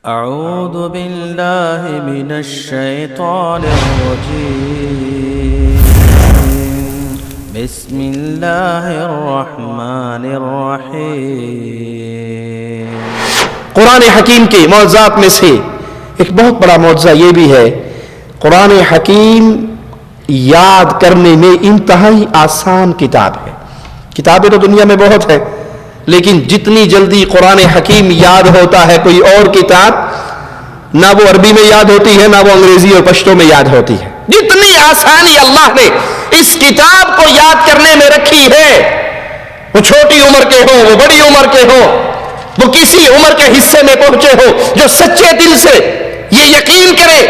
أعوذ بالله من الشيطان الرجيم بسم الله الرحمن الرحيم۔ قرآن حکیم کے معجزات میں سے ایک بہت بڑا معجزہ یہ بھی ہے، قرآن حکیم یاد کرنے میں انتہائی آسان کتاب ہے۔ کتابیں تو دنیا میں بہت ہے، لیکن جتنی جلدی قرآن حکیم یاد ہوتا ہے کوئی اور کتاب، نہ وہ عربی میں یاد ہوتی ہے، نہ وہ انگریزی اور پشتو میں یاد ہوتی ہے۔ جتنی آسانی اللہ نے اس کتاب کو یاد کرنے میں رکھی ہے، وہ چھوٹی عمر کے ہو، وہ بڑی عمر کے ہو، وہ کسی عمر کے حصے میں پہنچے ہو، جو سچے دل سے یہ یقین کرے،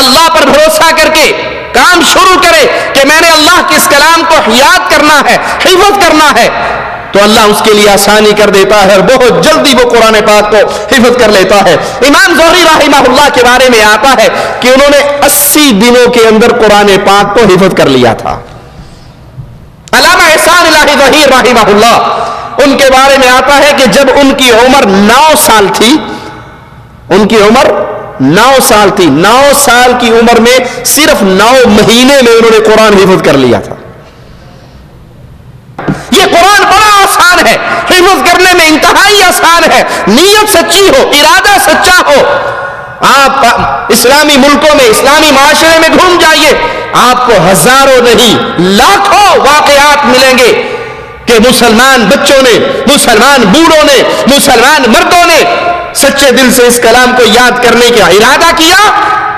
اللہ پر بھروسہ کر کے کام شروع کرے کہ میں نے اللہ کے اس کلام کو یاد کرنا ہے، حفظ کرنا ہے، تو اللہ اس کے لیے آسانی کر دیتا ہے اور بہت جلدی وہ قرآن پاک کو حفظ کر لیتا ہے۔ امام زہری رحمہ اللہ کے بارے میں آتا ہے کہ انہوں نے 80 دنوں کے اندر قرآن پاک کو حفظ کر لیا تھا۔ علامہ احسان الہی ظہیر رحمہ اللہ، ان کے بارے میں آتا ہے کہ جب ان کی عمر 9 سال تھی، ان کی عمر 9 سال تھی، 9 سال کی عمر میں صرف 9 مہینے میں انہوں نے قرآن حفظ کر لیا تھا۔ یہ قرآن بڑا آسان ہے، حفظ کرنے میں انتہائی آسان ہے، نیت سچی ہو، ارادہ سچا ہو۔ آپ اسلامی ملکوں میں، اسلامی معاشرے میں گھوم جائیے، آپ کو ہزاروں نہیں لاکھوں واقعات ملیں گے کہ مسلمان بچوں نے، مسلمان بوڑھوں نے، مسلمان مردوں نے سچے دل سے اس کلام کو یاد کرنے کا ارادہ کیا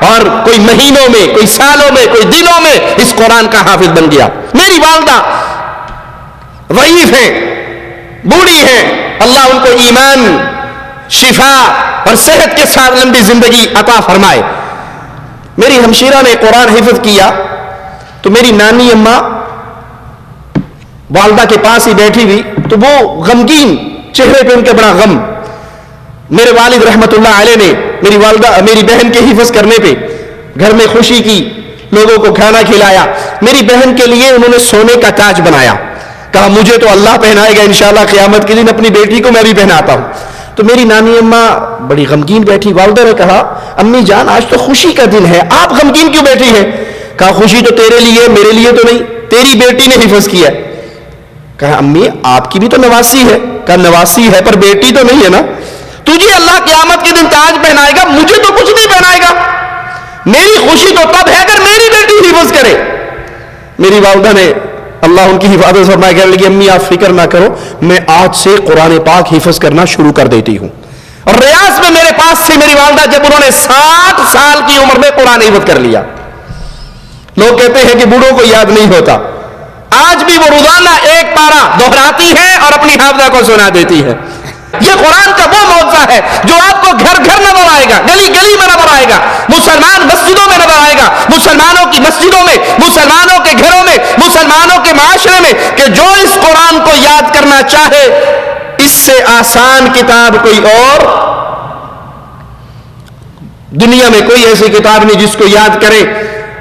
اور کوئی مہینوں میں، کوئی سالوں میں، کوئی دنوں میں اس قرآن کا حافظ بن گیا۔ میری والدہ ضعیف ہیں، بوڑھی ہیں، اللہ ان کو ایمان، شفا اور صحت کے ساتھ لمبی زندگی عطا فرمائے۔ میری ہمشیرہ نے قرآن حفظ کیا تو میری نانی اماں والدہ کے پاس ہی بیٹھی ہوئی، تو وہ غمگین چہرے پہ ان کے بڑا غم۔ میرے والد رحمت اللہ علیہ نے میری والدہ، میری بہن کے حفظ کرنے پہ گھر میں خوشی کی، لوگوں کو کھانا کھلایا۔ میری بہن کے لیے انہوں نے سونے کا تاج بنایا، کہا مجھے تو اللہ پہنائے گا انشاءاللہ، قیامت کے دن اپنی بیٹی کو میں بھی پہناتا ہوں۔ تو میری نانی اماں بڑی غمگین بیٹھی۔ والدہ نے کہا امی جان آج تو خوشی کا دن ہے، آپ غمگین کیوں بیٹھی ہیں؟ کہا خوشی تو تیرے لیے، میرے لیے تو نہیں، تیری بیٹی نے حفظ کیا ہے۔ کہا امی آپ کی بھی تو نواسی ہے۔ کہا نواسی ہے پر بیٹی تو نہیں ہے نا، تجھے اللہ قیامت کے دن تاج پہنائے گا، مجھے تو کچھ نہیں پہنائے گا۔ میری خوشی تو تب ہے اگر میری بیٹی حفظ کرے۔ میری والدہ نے اللہ ان کی حفاظت فرمائے، کہنے لگی امی آپ فکر نہ کرو، میں آج سے قرآن پاک حفظ کرنا شروع کر دیتی ہوں۔ اور ریاض میں میرے پاس سے میری والدہ جب انہوں نے 60 سال کی عمر میں قرآن حفظ کر لیا۔ لوگ کہتے ہیں کہ بوڑھوں کو یاد نہیں ہوتا، آج بھی وہ روزانہ ایک پارہ دہراتی ہے اور اپنی حافظہ کو سنا دیتی ہے۔ یہ قرآن کا وہ معجزہ ہے جو آپ کو گھر گھر نظر آئے گا، گلی گلی میں نظر آئے گا، مسلمان مسجدوں میں نظر آئے گا، مسلمانوں کی مسجدوں میں، مسلمانوں کے گھروں میں، مسلمانوں کے معاشرے میں، کہ جو اس قرآن کو یاد کرنا چاہے اس سے آسان کتاب کوئی اور دنیا میں کوئی ایسی کتاب نہیں جس کو یاد کرے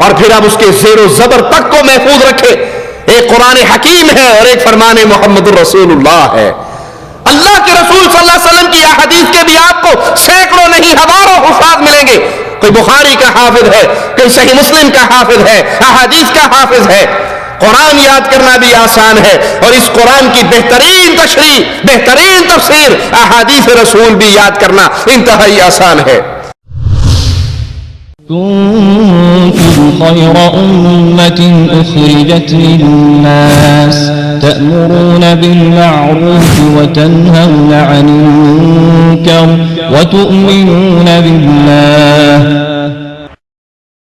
اور پھر اب اس کے زیر و زبر تک کو محفوظ رکھے۔ ایک قرآن حکیم ہے اور ایک فرمان محمد الرسول اللہ ہے۔ اللہ کے رسول صلی اللہ علیہ وسلم کی احادیث کے بھی آپ کو سینکڑوں نہیں ہزاروں حفاظ ملیں گے۔ کوئی بخاری کا حافظ ہے، کوئی صحیح مسلم کا حافظ ہے، احادیث کا حافظ ہے۔ قرآن یاد کرنا بھی آسان ہے اور اس قرآن کی بہترین تشریح، بہترین تفسیر احادیث رسول بھی یاد کرنا انتہائی آسان ہے۔ كنتم خير أمة أخرجت للناس تأمرون بالمعروف وتنهون عن المنكر وتؤمنون بالله